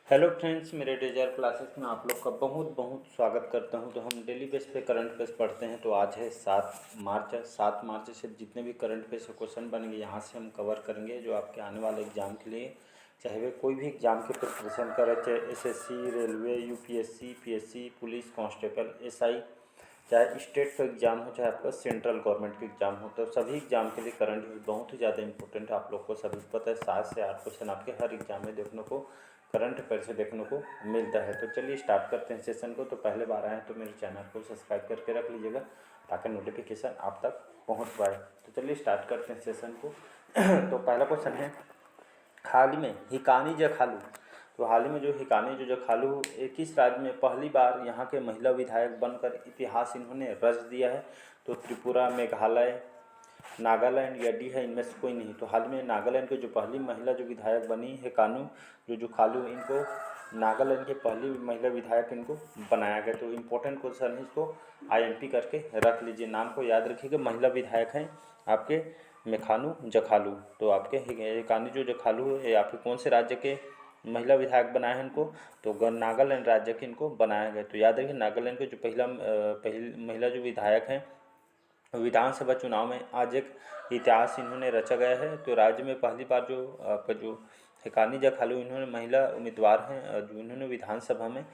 Hello friends, मेरे डेजर classes में आप लोग का बहुत बहुत स्वागत करता हूं। तो हम डेली बेस पे करंट अफेयर्स पढ़ते हैं। तो आज है 7 मार्च। 7 मार्च से जितने भी करंट अफेयर्स के क्वेश्चन बनेंगे यहाँ से हम कवर करेंगे, जो आपके आने वाले एग्जाम के लिए, चाहे वे कोई भी एग्जाम की प्रिपरेशन करें, चाहे SSC, railway, UPSC, PSC, police constable, SI, चाहे स्टेट का एग्ज़ाम हो, चाहे आपका सेंट्रल गवर्नमेंट का एग्ज़ाम हो। तो सभी एग्ज़ाम के लिए करंट अफेयर बहुत ही ज़्यादा इंपॉर्टेंट है। आप लोग को सभी पता है, 7 से 8 क्वेश्चन आपके हर एग्जाम में देखने को, करंट अफेयर से देखने को मिलता है। तो चलिए स्टार्ट करते हैं सेशन को। तो पहले बार आए तो मेरे चैनल को सब्सक्राइब करके रख लीजिएगा, ताकि नोटिफिकेशन आप तक पहुँच पाए। तो चलिए स्टार्ट करते हैं सेशन को। तो पहला क्वेश्चन है, हाल ही में हिकानी जखालू, तो हाल ही में जो हिकानी जखालू किस राज्य में पहली बार यहाँ के महिला विधायक बनकर इतिहास इन्होंने रच दिया है? तो त्रिपुरा, मेघालय, नागालैंड या डी है इनमें से कोई नहीं। तो हाल में नागालैंड के जो पहली महिला जो विधायक बनी है कानू जो खालू, इनको नागालैंड के पहली महिला विधायक इनको बनाया गया। तो इम्पोर्टेंट क्वेश्चन है, इसको आईएमपी करके रख लीजिए, नाम को याद रखिएगा। महिला विधायक हैं आपके मेखानू जखालू। तो आपके कानू जो जखालू है, ये आपके कौन से राज्य के महिला विधायक बनाए हैं इनको? तो नागालैंड राज्य के इनको बनाया गया। तो याद रखिए, नागालैंड के जो पहली महिला जो विधायक हैं, विधानसभा चुनाव में आज एक इतिहास इन्होंने रचा गया है। तो राज्य में पहली बार जो आपका जो हिकानी जखालू, इन्होंने महिला उम्मीदवार हैं, जो इन्होंने विधानसभा में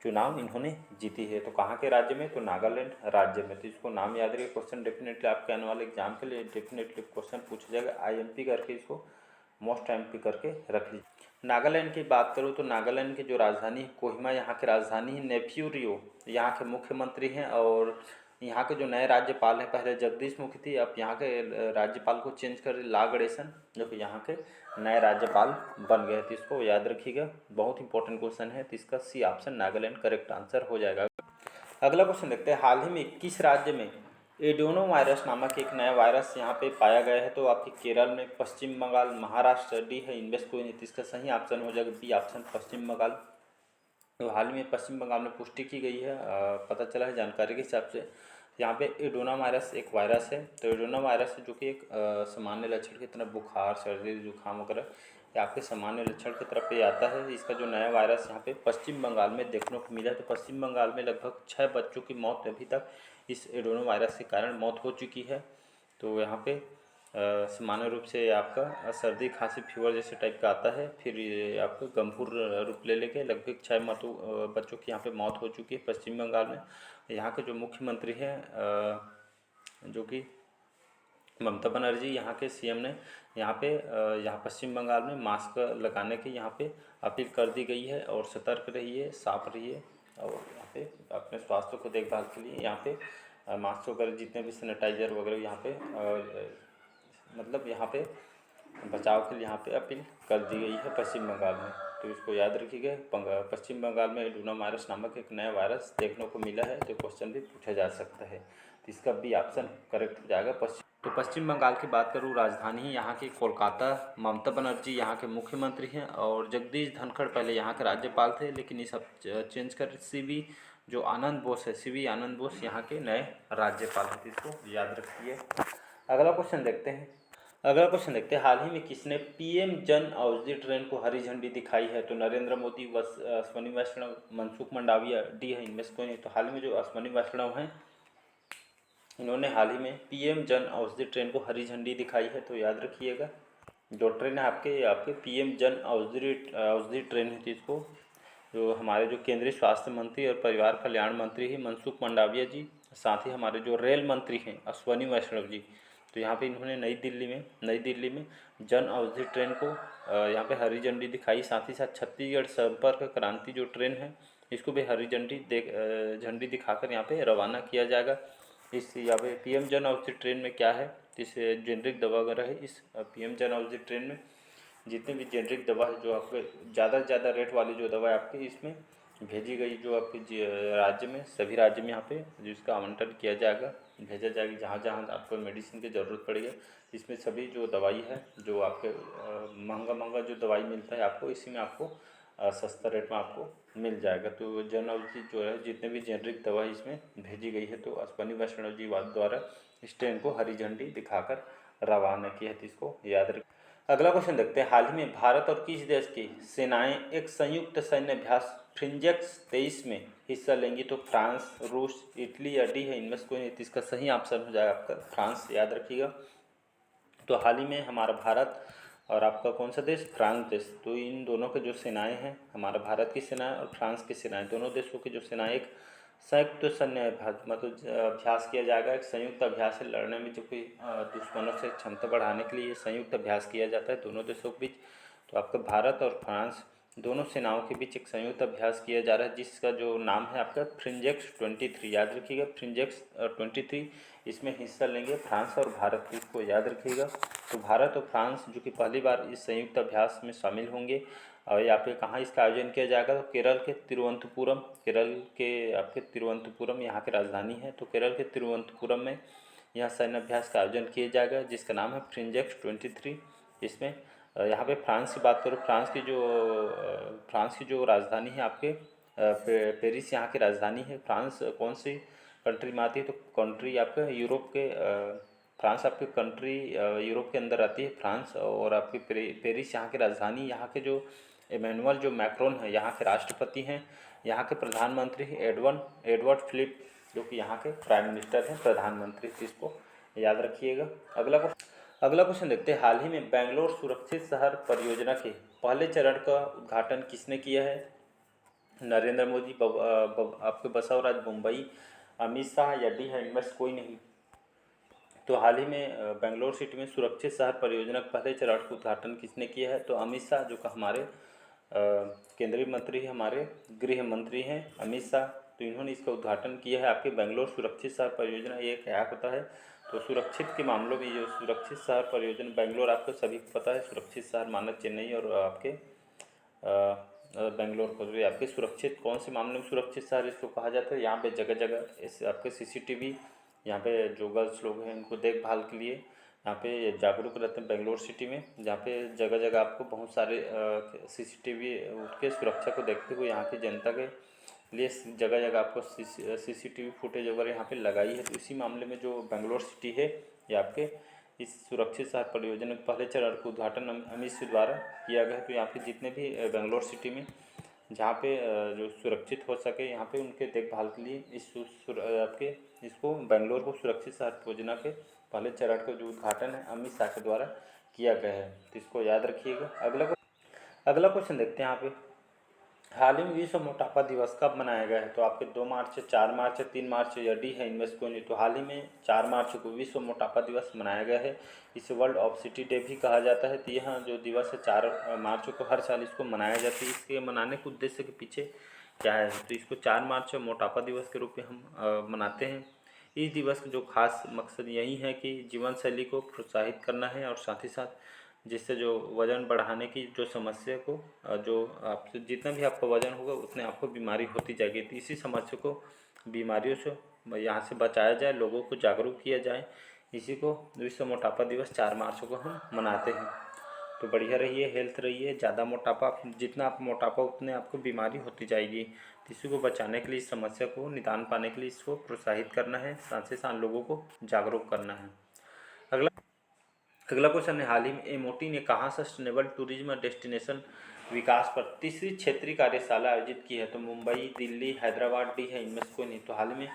चुनाव इन्होंने जीती है। तो कहाँ के राज्य में? तो नागालैंड राज्य में। तो इसको नाम याद रखिए। क्वेश्चन डेफिनेटली आपके आने वाले एग्जाम के लिए डेफिनेटली क्वेश्चन पूछा जाएगा। आईएमपी करके इसको मोस्ट एमपी करके रख लीजिए। नागालैंड की बात करूँ तो नागालैंड की जो राजधानी है कोहिमा, यहाँ की राजधानी है नेफ्यू रियो, यहाँ के मुख्यमंत्री हैं। और यहाँ के जो नए राज्यपाल हैं, पहले जगदीश मुखी थी, अब यहाँ के राज्यपाल को चेंज कर ला गणेशन, जो कि यहाँ के नए राज्यपाल बन गए। तो इसको याद रखिएगा, बहुत इंपॉर्टेंट क्वेश्चन है। तो इसका C option Nagaland correct answer हो जाएगा। अगला क्वेश्चन देखते हैं, हाल ही में किस राज्य में एडोनो वायरस नामक एक नया वायरस यहाँ पे पाया गया है? तो आपके केरल में, पश्चिम बंगाल, महाराष्ट्र, डी है इन्वेस्ट कोई नहीं। तो इसका सही ऑप्शन हो जाएगा बी ऑप्शन, पश्चिम बंगाल। तो हाल में पश्चिम बंगाल में पुष्टि की गई है, पता चला है जानकारी के हिसाब से। यहाँ पे एडोना वायरस एक वायरस है। तो एडोना वायरस जो कि एक सामान्य लक्षण की तरह बुखार, सर्दी, जुकाम वगैरह, ये आपके सामान्य लक्षण की तरफ पे आता है। इसका जो नया वायरस यहाँ पे पश्चिम बंगाल में देखने को मिला है। तो पश्चिम बंगाल में लगभग 6 बच्चों की मौत अभी तक इस एडोना वायरस के कारण मौत हो चुकी है। तो यहाँ पे सामान्य रूप से आपका सर्दी, खांसी, फीवर जैसे टाइप का आता है। फिर ये आपका गंभीर रूप ले लेके लगभग 6 बच्चों की यहाँ पे मौत हो चुकी है पश्चिम बंगाल में। यहाँ के जो मुख्यमंत्री हैं, जो कि ममता बनर्जी, यहाँ के सीएम ने यहाँ पे यहाँ पश्चिम बंगाल में मास्क लगाने की यहाँ पे अपील कर दी गई है। और सतर्क रहिए, साफ रहिए, और यहाँ पे अपने स्वास्थ्य को देखभाल के लिए यहाँ पे मास्क वगैरह, जितने भी सैनिटाइजर वगैरह यहाँ पे मतलब यहाँ पे बचाव के लिए यहाँ पे अपील कर दी गई है पश्चिम बंगाल में। तो इसको याद रखिएगा, पश्चिम बंगाल में एडोना वायरस नामक एक नया वायरस देखने को मिला है। तो क्वेश्चन भी पूछा जा सकता है। तो इसका बी ऑप्शन करेक्ट हो जाएगा। तो पश्चिम बंगाल की बात करूँ, राजधानी यहाँ की कोलकाता, ममता बनर्जी यहाँ के मुख्यमंत्री हैं, और जगदीश धनखड़ पहले यहाँ के राज्यपाल थे, लेकिन ये सब चेंज कर सीवी जो आनंद बोस है, सीवी आनंद बोस यहाँ के नए राज्यपाल हैं। तो इसको याद रखिए। अगला क्वेश्चन देखते हैं। हाल ही में किसने पीएम जन औषधि ट्रेन को हरी झंडी दिखाई है? तो नरेंद्र मोदी, अश्विनी वैष्णव, मनसुख मंडाविया, डी है इनमें से कोई नहीं। तो हाल ही में जो अश्विनी वैष्णव हैं, इन्होंने हाल ही में पीएम जन औषधि ट्रेन को हरी झंडी दिखाई है। तो याद रखिएगा, जो ट्रेन है आपके पीएम जन औषधि ट्रेन है। तो इसको जो हमारे जो केंद्रीय स्वास्थ्य मंत्री और परिवार कल्याण मंत्री हैं मनसुख मंडाविया जी, साथ ही हमारे जो रेल मंत्री हैं अश्विनी वैष्णव जी, तो यहाँ पे इन्होंने नई दिल्ली में जन औषधि ट्रेन को यहाँ पे हरी झंडी दिखाई। साथ ही साथ छत्तीसगढ़ संपर्क क्रांति जो ट्रेन है, इसको भी हरी झंडी दिखाकर यहाँ पे रवाना किया जाएगा। इस यहाँ पे पीएम जन औषधि ट्रेन में क्या है, इस जेनरिक दवा वगैरह है। इस पीएम जन औषधि ट्रेन में जितनी भी जेनरिक दवा है, जो आपके ज़्यादा से ज़्यादा रेट वाली जो दवा है आपकी इसमें भेजी गई, जो आपके राज्य में, सभी राज्य में यहाँ पे जिसका आवंटन किया जाएगा, भेजा जाएगी, जहाँ जहाँ आपको मेडिसिन की ज़रूरत पड़ेगी। इसमें सभी जो दवाई है, जो आपके महंगा जो दवाई मिलता है आपको, इसी में आपको सस्ता रेट में आपको मिल जाएगा। तो जन औषधि जो है, जितने भी जेनरिक दवा इसमें भेजी गई है, तो अश्विनी वैष्णव जी द्वारा इस ट्रेन को हरी झंडी दिखाकर रवाना किया है। तो इसको याद रख। अगला क्वेश्चन देखते हैं, हाल ही में भारत और किस देश की सेनाएं एक संयुक्त सैन्य अभ्यास फ्रिंजेक्स 23 में हिस्सा लेंगी? तो फ्रांस, रूस, इटली या डी है इनमें से कोई नहीं। तो इसका सही ऑप्शन हो जाएगा आपका फ्रांस, याद रखिएगा। तो हाल ही में हमारा भारत और आपका कौन सा देश, फ्रांस देश, तो इन दोनों के जो सेनाएं हैं, हमारा भारत की सेनाएं और फ्रांस की सेनाएं, दोनों देशों की जो सेनाएं एक संयुक्त सैन्य अभ्यास मतलब अभ्यास किया जाएगा। एक संयुक्त अभ्यास है, लड़ने में जो कोई दुश्मनों से क्षमता बढ़ाने के लिए संयुक्त अभ्यास किया जाता है दोनों देशों के बीच। तो आपका भारत और फ्रांस दोनों सेनाओं के बीच एक संयुक्त अभ्यास किया जा रहा है, जिसका जो नाम है आपका फ्रिंजेक्स 23, याद रखिएगा फ्रिंजेक्स 23। इसमें हिस्सा लेंगे फ्रांस और भारत, इसको याद रखिएगा। तो भारत और फ्रांस जो कि पहली बार इस संयुक्त अभ्यास में शामिल होंगे। और यहाँ पे कहाँ इसका आयोजन किया जाएगा? तो केरल के तिरुवनंतपुरम, केरल के आपके तिरुवनंतपुरम यहाँ की राजधानी है। तो केरल के तिरुवनंतपुरम में यहाँ सैन्य अभ्यास का आयोजन किया जाएगा, जिसका नाम है फ्रिंजेक्स 23। इसमें यहाँ पे फ्रांस की बात करूँ, फ्रांस की जो राजधानी है आपके पेरिस यहाँ की राजधानी है। फ्रांस कौन सी कंट्री में आती है? तो कंट्री आपके यूरोप के फ्रांस आपकी कंट्री यूरोप के अंदर आती है फ्रांस। और आपकी पेरिस यहाँ की राजधानी। यहाँ के जो इमैनुअल जो मैक्रोन है यहाँ के राष्ट्रपति हैं। यहाँ के प्रधानमंत्री एडवर्ड फिलिप जो कि यहाँ के प्राइम मिनिस्टर हैं, प्रधानमंत्री, इसको याद रखिएगा। अगला क्वेश्चन देखते हैं, हाल ही में बेंगलोर सुरक्षित शहर परियोजना के पहले चरण का उद्घाटन किसने किया है? नरेंद्र मोदी, आपके बसवराज मुंबई, अमित शाह या डी है इनमें से कोई नहीं। तो हाल ही में बेंगलोर सिटी में सुरक्षित शहर परियोजना के पहले चरण का उद्घाटन किसने किया है? तो अमित शाह, जो कि हमारे केंद्रीय मंत्री, हमारे गृह मंत्री हैं अमित शाह। तो इन्होंने इसका उद्घाटन किया है। आपके बेंगलोर सुरक्षित शहर परियोजना ये क्या होता है? तो सुरक्षित के मामलों में जो सुरक्षित शहर परियोजना बेंगलोर, आपको सभी को पता है, सुरक्षित शहर माना चेन्नई और आपके बेंगलोर को। तो आपके सुरक्षित कौन से मामले में सुरक्षित शहर इसको कहा जाता है? यहाँ पे जगह जगह इस आपके CCTV, यहाँ पे जो गर्ल्स लोग हैं उनको देखभाल के लिए यहाँ पे जागरूक रहते हैं बेंगलोर सिटी में, जहाँ पे जगह जगह आपको बहुत सारे CCTV उसके सुरक्षा को देखते हुए यहाँ की जनता के लिए जगह जगह आपको CCTV फुटेज वगैरह यहाँ पे लगाई है। तो इसी मामले में जो बेंगलोर सिटी है ये आपके इस सुरक्षित शहर परियोजना के पहले चरण का उद्घाटन अमित शाह द्वारा किया गया। तो यहाँ पे जितने भी बेंगलोर सिटी में जहाँ पे जो सुरक्षित हो सके यहाँ पे उनके देखभाल के लिए आपके इसको बेंगलोर को सुरक्षित शहर योजना के पहले चरण का जो उद्घाटन है अमित शाह के द्वारा किया गया है। तो इसको याद रखिएगा। अगला क्वेश्चन देखते हैं यहाँ पे, हाल ही में विश्व मोटापा दिवस कब मनाया गया है? तो आपके 2 मार्च, 4 मार्च, 3 मार्च या डी है इनमें से कोई नहीं। तो हाल ही में 4 मार्च को विश्व मोटापा दिवस मनाया गया है। इसे वर्ल्ड ऑबेसिटी डे भी कहा जाता है। तो यह जो दिवस है 4 मार्च को हर साल इसको मनाया जाता है। इसके मनाने के उद्देश्य के पीछे क्या है? तो इसको 4 मार्च मोटापा दिवस के रूप में हम मनाते हैं। इस दिवस का जो खास मकसद यही है कि जीवन शैली को प्रोत्साहित करना है और साथ ही साथ जिससे जो वज़न बढ़ाने की जो समस्या को जो आपसे जितना भी आपका वज़न होगा उतने आपको बीमारी होती जाएगी। तो इसी समस्या को बीमारियों से यहाँ से बचाया जाए, लोगों को जागरूक किया जाए, इसी को विश्व मोटापा दिवस 4 मार्च को हम मनाते हैं। तो बढ़िया रहिए, हेल्थ रहिए। ज़्यादा मोटापा, जितना आप मोटापा उतने आपको बीमारी होती जाएगी। तो इसी को बचाने के लिए, इस समस्या को निदान पाने के लिए इसको प्रोत्साहित करना है, साथ ही साथ लोगों को जागरूक करना है। अगला क्वेश्चन है, हाल ही में एमओटी ने कहाँ सस्टेनेबल टूरिज्म डेस्टिनेशन विकास पर तीसरी क्षेत्रीय कार्यशाला आयोजित की है? तो मुंबई, दिल्ली, हैदराबाद, डी है इनमें से कोई नहीं। तो हाल में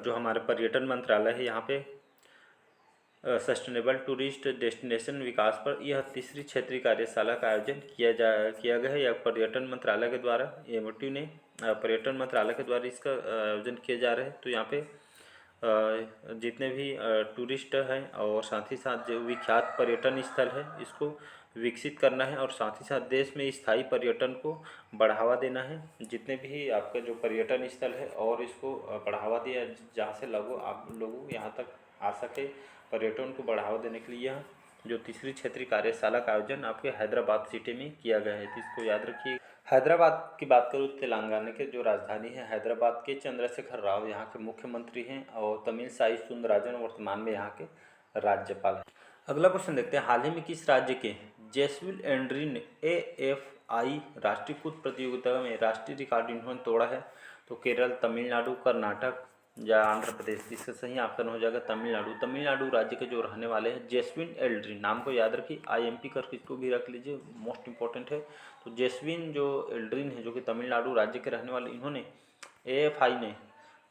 जो हमारे पर्यटन मंत्रालय है यहाँ पे सस्टेनेबल टूरिस्ट डेस्टिनेशन विकास पर यह तीसरी क्षेत्रीय कार्यशाला का आयोजन किया गया है। यह पर्यटन मंत्रालय के द्वारा, एमओटी ने पर्यटन मंत्रालय के द्वारा इसका आयोजन किया जा रहा है। तो यहाँ पे जितने भी टूरिस्ट हैं और साथ ही साथ जो विख्यात पर्यटन स्थल है इसको विकसित करना है और साथ ही साथ देश में स्थायी पर्यटन को बढ़ावा देना है। जितने भी आपका जो पर्यटन स्थल है और इसको बढ़ावा दिया, जहाँ से लोग यहाँ तक आ सके, पर्यटन को बढ़ावा देने के लिए यह जो तीसरी क्षेत्रीय कार्यशाला का आयोजन आपके हैदराबाद सिटी में किया गया है। तो इसको याद रखिए। हैदराबाद की बात करूँ, तेलंगाना के जो राजधानी है हैदराबाद के चंद्रशेखर राव यहाँ के मुख्यमंत्री हैं और तमिलसाई सुंदरराजन वर्तमान में यहाँ के राज्यपाल हैं। अगला क्वेश्चन देखते हैं, हाल ही में किस राज्य के जेसविल एंड्री ने AFI राष्ट्रीय कूद प्रतियोगिता में राष्ट्रीय रिकॉर्ड इन्होंने तोड़ा है? तो केरल, तमिलनाडु, कर्नाटक या आंध्र प्रदेश, इसका सही ऑप्शन हो जाएगा तमिलनाडु। तमिलनाडु राज्य के जो रहने वाले हैं जेस्विन एल्ड्रिन, नाम को याद रखिए, IMP करके इसको भी रख लीजिए, मोस्ट इंपॉर्टेंट है। तो जेस्विन जो एल्ड्रिन है, जो कि तमिलनाडु राज्य के रहने वाले, इन्होंने AFI ने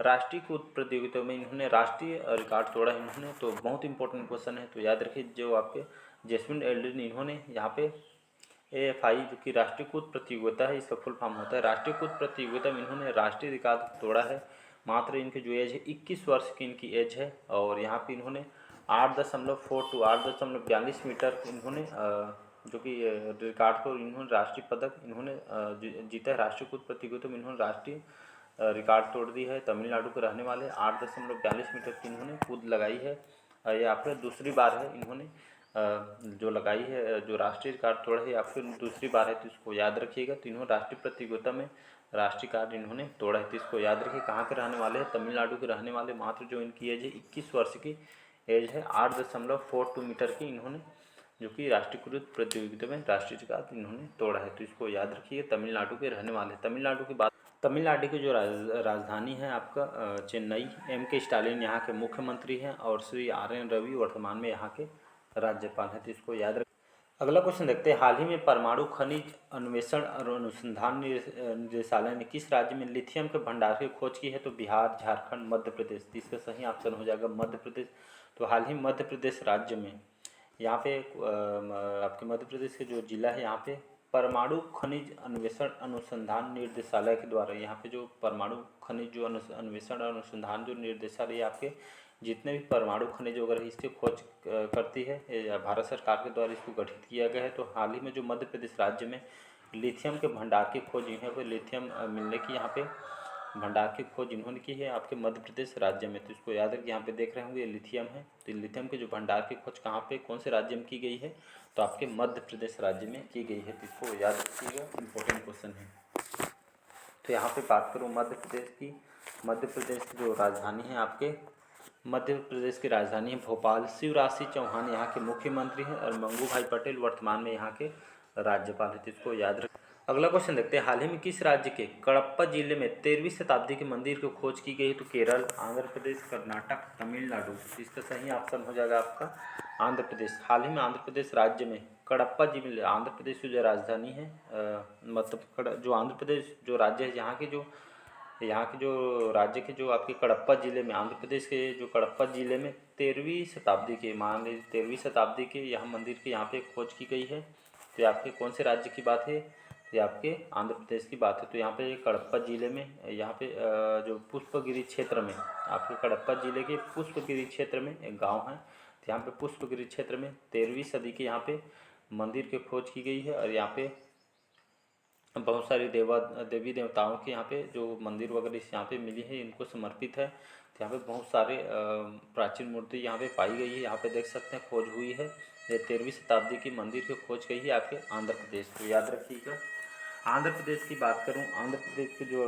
राष्ट्रीय कूद प्रतियोगिता में इन्होंने राष्ट्रीय रिकॉर्ड तोड़ा है इन्होंने। तो बहुत इंपॉर्टेंट क्वेश्चन है, तो याद रखिए जो आपके जेस्विन एल्ड्रिन, इन्होंने यहाँ पे AFI जो कि राष्ट्रीय कूद प्रतियोगिता है, इसका फुल फॉर्म होता है। राष्ट्रीय कूद प्रतियोगिता में इन्होंने राष्ट्रीय रिकॉर्ड तोड़ा है। मात्र इनकी जो एज है 21 वर्ष की इनकी एज है, और यहाँ पे इन्होंने 8.42 मीटर इन्होंने जो कि रिकॉर्ड को इन्होंने राष्ट्रीय पदक इन्होंने जीता है। राष्ट्रीय कूद प्रतियोगिता में इन्होंने राष्ट्रीय रिकॉर्ड तोड़ दी है। तमिलनाडु के रहने वाले 8.42 मीटर की इन्होंने कूद लगाई है। ये आपने दूसरी बार है इन्होंने जो लगाई है, जो राष्ट्रीय रिकॉर्ड तोड़ा है, या फिर दूसरी बार है, तो इसको याद रखिएगा। तो इन्होंने राष्ट्रीय प्रतियोगिता में राष्ट्रीय रिकॉर्ड इन्होंने तोड़ा है, तो इसको याद रखिए। कहाँ के रहने वाले हैं? तमिलनाडु के रहने वाले। मात्र जो इनकी एज है 21 वर्ष की एज है, 8.42 मीटर की इन्होंने जो कि राष्ट्रीयकृत प्रतियोगिता में राष्ट्रीय रिकॉर्ड इन्होंने तोड़ा है, तो इसको याद रखिए। तमिलनाडु के रहने वाले। तमिलनाडु की बात, तमिलनाडु की जो राजधानी है आपका चेन्नई। MK स्टालिन यहाँ के मुख्यमंत्री हैं, और श्री RN रवि वर्तमान में यहाँ के राज्यपाल हैं, तो इसको याद रख। अगला क्वेश्चन देखते हैं। हाल ही में परमाणु खनिज अन्वेषण और अनुसंधान निदेशालय ने किस राज्य में लिथियम के भंडार की खोज की है? तो बिहार, झारखंड, मध्य प्रदेश। इसका सही ऑप्शन हो जाएगा मध्य प्रदेश। तो हाल ही मध्य प्रदेश राज्य में यहाँ पे आपके मध्य प्रदेश के जो जिला है, यहाँ पे परमाणु खनिज अन्वेषण अनुसंधान निर्देशालय के द्वारा, यहाँ पे जो परमाणु खनिज जो अन्वेषण अनुसंधान जो निर्देशालय, आपके जितने भी परमाणु खनिज वगैरह इसकी खोज करती है, भारत सरकार के द्वारा इसको गठित किया गया है। तो हाल ही में जो मध्य प्रदेश राज्य में लिथियम के भंडार की खोज यहाँ पे लिथियम मिलने की यहाँ पे भंडार की खोज इन्होंने की है आपके मध्य प्रदेश राज्य में। तो इसको याद रखिए, यहाँ पे देख रहे होंगे लिथियम है, तो लिथियम के जो भंडार की खोज कहाँ पे, कौन से राज्य में की गई है? तो आपके मध्य प्रदेश राज्य में की गई है, तो इसको याद रखिएगा, इंपॉर्टेंट क्वेश्चन है। तो यहाँ पे बात करूँ मध्य प्रदेश की, मध्य प्रदेश की जो राजधानी है आपके, मध्य प्रदेश की राजधानी है भोपाल। शिवराज सिंह चौहान यहाँ के मुख्यमंत्री हैं, और मंगू भाई पटेल वर्तमान में यहाँ के राज्यपाल हैं, तो इसको याद रख। अगला क्वेश्चन देखते हैं। हाल ही में किस राज्य के कडप्पा जिले में 13वीं शताब्दी के मंदिर की खोज की गई है? तो केरल, आंध्र प्रदेश, कर्नाटक, तमिलनाडु। इसका सही ऑप्शन हो जाएगा आपका आंध्र प्रदेश। हाल ही में आंध्र प्रदेश राज्य में कडप्पा जिले, आंध्र प्रदेश की जो राजधानी है, मतलब जो आंध्र प्रदेश जो राज्य है, यहाँ के जो राज्य के जो आपके कडप्पा जिले में, आंध्र प्रदेश के जो कडप्पा जिले में 13वीं शताब्दी के, मान लीजिए 13वीं शताब्दी के यहाँ मंदिर की यहाँ पे खोज की गई है। तो आपके कौन से राज्य की बात है? ये आपके आंध्र प्रदेश की बात है। तो यहाँ पे कडप्पा जिले में, यहाँ पे जो पुष्पगिरी क्षेत्र में, आपके कडप्पा जिले के पुष्पगिरी क्षेत्र में एक गाँव है, तो यहाँ पे पुष्पगिरी क्षेत्र में 13वीं सदी के यहाँ पे मंदिर की खोज की गई है। और यहाँ पे बहुत सारी देवी देवताओं के यहाँ पे जो मंदिर वगैरह इस यहाँ पे मिली है, इनको समर्पित है। तो यहाँ पे बहुत सारे प्राचीन मूर्ति यहाँ पे पाई गई है, यहाँ पे देख सकते हैं खोज हुई है। ये 13वीं शताब्दी की मंदिर की खोज गई है आपके आंध्र प्रदेश। तो याद रखिएगा। आंध्र प्रदेश की बात करूँ, आंध्र प्रदेश की जो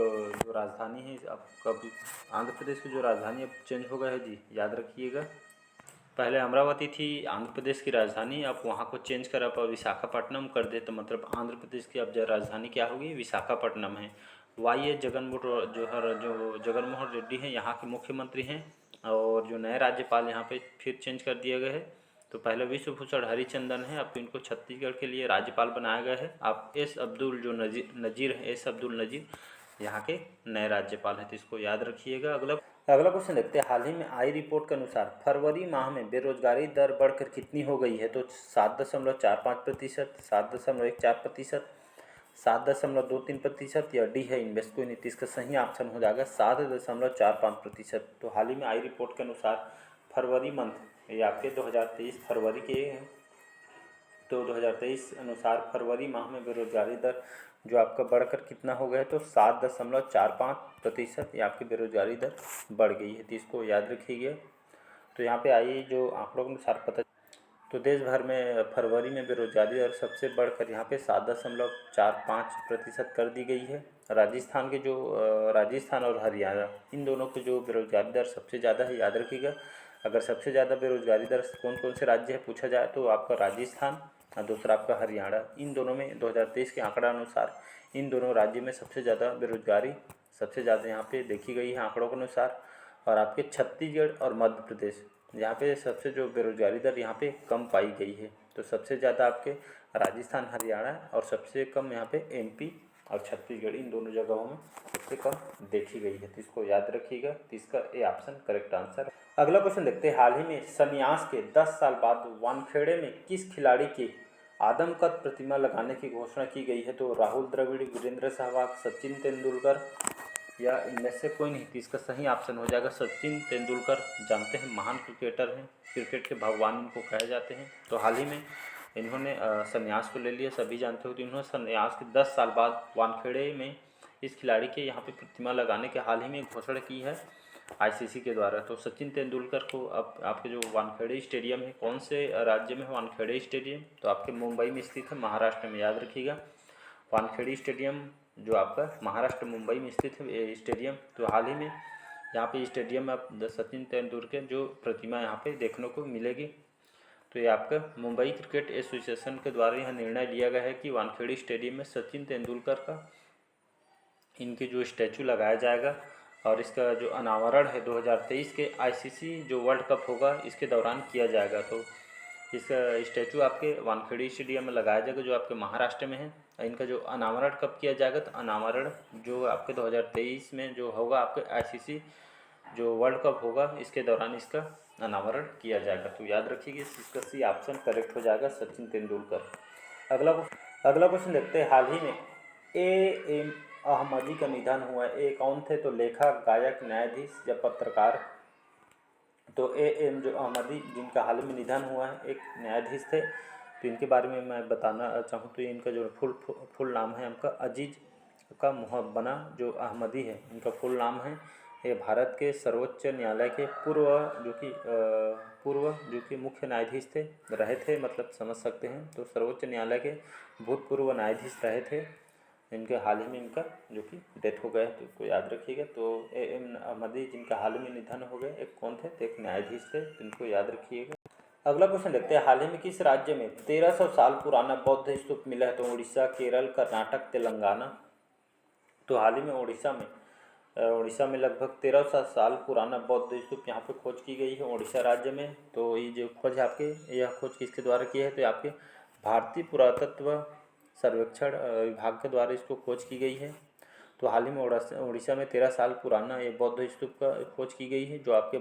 राजधानी है, अब कभी आंध्र प्रदेश की जो राजधानी अब चेंज हो गया है जी, याद रखिएगा। पहले अमरावती थी आंध्र प्रदेश की राजधानी, अब वहाँ को चेंज कर अब विशाखापट्टनम कर दे, तो मतलब आंध्र प्रदेश की अब राजधानी क्या होगी? विशाखापट्टनम है। YS जगनमोहन रेड्डी हैं यहाँ के मुख्यमंत्री हैं, और जो नए राज्यपाल यहाँ पे फिर चेंज कर दिए गए हैं। तो पहले विश्वभूषण हरिचंदन है, अब इनको छत्तीसगढ़ के लिए राज्यपाल बनाया गया है। अब S अब्दुल जो नज़ीर है, S अब्दुल नज़ीर यहाँ के नए राज्यपाल हैं, तो इसको याद रखिएगा। अगला क्वेश्चन देखते हैं। हाल ही में आई रिपोर्ट के अनुसार फरवरी माह में बेरोजगारी दर बढ़कर कितनी हो गई है? तो 7.45%, 7.14%, 7.23%, या डी है इन्वेस्ट कोई नहीं। इसका सही ऑप्शन हो जाएगा 7.45%। तो हाल ही में आई रिपोर्ट के अनुसार फरवरी मंथ, ये आपके 2023 फरवरी के हैं, तो 2023 अनुसार फरवरी माह में बेरोजगारी दर जो आपका बढ़कर कितना हो गया है? तो 7.45% ये आपकी बेरोजगारी दर बढ़ गई है, तो इसको याद रखिएगा। तो यहाँ पे आइए जो आंकड़ों के अनुसार पता, तो देश भर में फरवरी में बेरोजगारी दर सबसे बढ़कर यहाँ पे 7.45% कर दी गई है। राजस्थान के जो राजस्थान और हरियाणा, इन दोनों की जो बेरोजगारी दर सबसे ज़्यादा है, याद रखिएगा। अगर सबसे ज़्यादा बेरोजगारी दर कौन कौन से राज्य है पूछा जाए, तो आपका राजस्थान और दूसरा आपका हरियाणा। इन दोनों में 2023 के आंकड़ा अनुसार इन दोनों राज्य में सबसे ज़्यादा बेरोजगारी सबसे ज़्यादा यहाँ पे देखी गई है आंकड़ों के अनुसार। और आपके छत्तीसगढ़ और मध्य प्रदेश, यहाँ पे सबसे जो बेरोजगारी दर यहाँ पे कम पाई गई है। तो सबसे ज़्यादा आपके राजस्थान, हरियाणा और सबसे कम यहाँ पे एमपी और छत्तीसगढ़, इन दोनों जगहों में सबसे कम देखी गई है। तो इसको याद रखिएगा। तो इसका ए ऑप्शन करेक्ट आंसर। अगला क्वेश्चन देखते हैं। हाल ही में संन्यास के 10 साल बाद वानखेड़े में किस खिलाड़ी की आदमकद प्रतिमा लगाने की घोषणा की गई है? तो राहुल द्रविड़, वीरेंद्र सहवाग, सचिन तेंदुलकर या इनमें से कोई नहीं। तो इसका सही ऑप्शन हो जाएगा सचिन तेंदुलकर। जानते हैं महान क्रिकेटर हैं, क्रिकेट के भगवान इनको कहे जाते हैं। तो हाल ही में इन्होंने संन्यास को ले लिया, सभी जानते हो। तो इन्होंने संन्यास के 10 साल बाद वानखेड़े में इस खिलाड़ी के यहाँ पे प्रतिमा लगाने के हाल ही में घोषणा की है आईसीसी के द्वारा। तो सचिन तेंदुलकर को अब आपके जो वानखेड़े स्टेडियम है, कौन से राज्य में है वानखेड़े स्टेडियम? तो आपके मुंबई में स्थित है, महाराष्ट्र में, याद रखिएगा। वानखेड़े स्टेडियम जो आपका महाराष्ट्र मुंबई में स्थित है स्टेडियम। तो हाल ही में यहाँ पे स्टेडियम में आप सचिन तेंदुलकर जो प्रतिमा यहाँ पे देखने को मिलेगी। तो ये आपका मुंबई क्रिकेट एसोसिएशन के द्वारा यह निर्णय लिया गया है कि वानखेड़े स्टेडियम में सचिन तेंदुलकर का इनके जो स्टैचू लगाया जाएगा। और इसका जो अनावरण है 2023 के आईसीसी जो वर्ल्ड कप होगा इसके दौरान किया जाएगा। तो इसका स्टैचू आपके वानखेड़े स्टेडियम में लगाया जाएगा जो आपके महाराष्ट्र में है। इनका जो अनावरण कब किया जाएगा? तो अनावरण जो आपके 2023 में जो होगा आपके आईसीसी जो वर्ल्ड कप होगा इसके दौरान इसका अनावरण किया जाएगा। तो याद रखिए इसका सी ऑप्शन करेक्ट हो जाएगा, सचिन तेंदुलकर। अगला क्वेश्चन देखते हैं। हाल ही में ए एम अहमदी का निधन हुआ है। ये कौन थे? तो लेखक, गायक, न्यायाधीश या पत्रकार? तो ए एम जो अहमदी जिनका हाल में निधन हुआ है, एक न्यायाधीश थे। तो इनके बारे में मैं बताना चाहूँ तो इनका जो फुल नाम है इनका अजीज का मुहब्बना जो अहमदी है, इनका फुल नाम है। ये भारत के सर्वोच्च न्यायालय के पूर्व जो कि मुख्य न्यायाधीश रहे थे, मतलब समझ सकते हैं। तो सर्वोच्च न्यायालय के भूतपूर्व न्यायाधीश रहे थे। इनके हाल ही में इनका जो कि डेथ हो गया है, तो इसको याद रखिएगा। तो ए एम अहमदी जिनका हाल में निधन हो गया, एक कौन थे? तो एक न्यायाधीश थे, इनको याद रखिएगा। अगला क्वेश्चन देखते हैं। हाल ही में किस राज्य में 1300 साल पुराना बौद्ध स्तूप मिला है? तो उड़ीसा, केरल, कर्नाटक, तेलंगाना। तो हाल ही में उड़ीसा में लगभग 1300 साल पुराना बौद्ध स्तूप यहाँ पे खोज की गई है उड़ीसा राज्य में। तो ये जो खोज है आपके, यह खोज किसके द्वारा की है? तो आपके भारतीय पुरातत्व सर्वेक्षण विभाग के द्वारा इसको खोज की गई है। तो हाल ही में उड़ीसा में 13 साल पुराना ये बौद्ध स्तूप का खोज की गई है जो आपके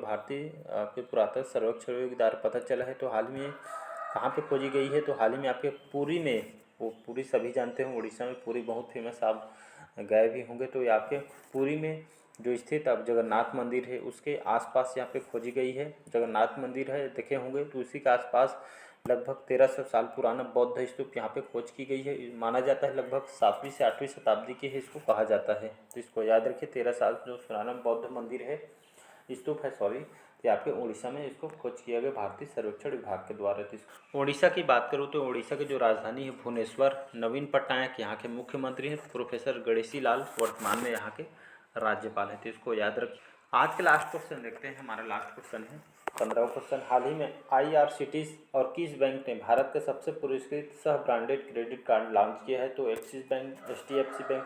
आपके पुरातत्व सर्वेक्षण के द्वारा पता चला है। तो हाल में कहाँ पे खोजी गई है? तो हाल ही में आपके पुरी में, वो पुरी सभी जानते हैं, उड़ीसा में पुरी बहुत फेमस, आप गए भी होंगे। तो ये आपके पुरी में जो स्थित अब जगन्नाथ मंदिर है उसके आसपास यहाँ पे खोजी गई है। जगन्नाथ मंदिर है, देखे होंगे, तो उसी के आसपास लगभग 1300 साल पुराना बौद्ध स्तूप यहाँ पे खोज की गई है। माना जाता है लगभग 7वीं से 8वीं शताब्दी के है इसको कहा जाता है। तो इसको याद रखिए, 13 साल जो पुराना बौद्ध मंदिर है, स्तूप है सॉरी, तो आपके उड़ीसा में इसको खोज किया गया भारतीय सर्वेक्षण विभाग के द्वारा। तो उड़ीसा की बात करूँ तो उड़ीसा की जो राजधानी है भुवनेश्वर, नवीन पटनायक यहाँ के मुख्यमंत्री हैं, प्रोफेसर गणेशी लाल वर्तमान में यहाँ के राज्यपाल हैं। तो इसको याद रखिए। आज के लास्ट क्वेश्चन देखते हैं। हमारा लास्ट क्वेश्चन है 15वां क्वेश्चन। हाल ही में IRCTC और किस बैंक ने भारत के सबसे पुरस्कृत सह ब्रांडेड क्रेडिट कार्ड लॉन्च किया है? तो axis bank, HDFC bank,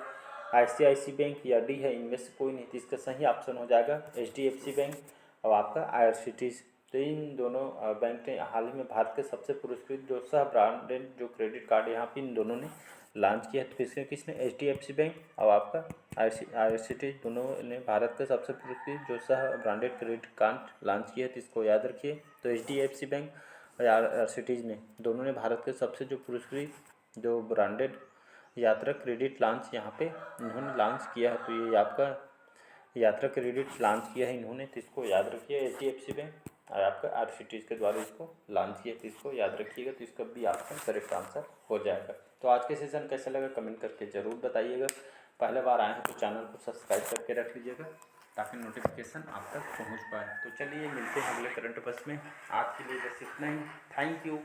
ICICI bank या डी है इनमें से कोई नहीं। तो इसका सही ऑप्शन हो जाएगा HDFC बैंक और आपका IRCTC। तो इन दोनों बैंक ने हाल ही में भारत के सबसे पुरस्कृत जो सह ब्रांडेड जो क्रेडिट कार्ड यहाँ पे इन दोनों ने लॉन्च किया है। तो किसने? HDFC बैंक और आपका IRCTC, दोनों ने भारत के सबसे पुरस्कृत जो सह ब्रांडेड क्रेडिट कार्ड लॉन्च किया है। तो इसको याद रखिए। तो HDFC बैंक और IRCTC ने दोनों ने भारत के सबसे जो पुरस्कृत जो ब्रांडेड यात्रा क्रेडिट लॉन्च यहाँ पे इन्होंने लॉन्च किया है। तो ये आपका यात्रा क्रेडिट लॉन्च किया है इन्होंने। तो इसको याद रखिए, HDFC बैंक और आपका IRCTC के द्वारा इसको लॉन्च किया। तो इसको याद रखिएगा। तो इसका भी आपका करेक्ट आंसर हो जाएगा। तो आज के सेशन कैसा लगा कमेंट करके ज़रूर बताइएगा। पहले बार आए हैं तो चैनल को सब्सक्राइब करके रख लीजिएगा ताकि नोटिफिकेशन आप तक पहुंच पाए। तो चलिए मिलते हैं अगले करंट अफेयर्स में। आज के लिए बस इतना ही। Thank you.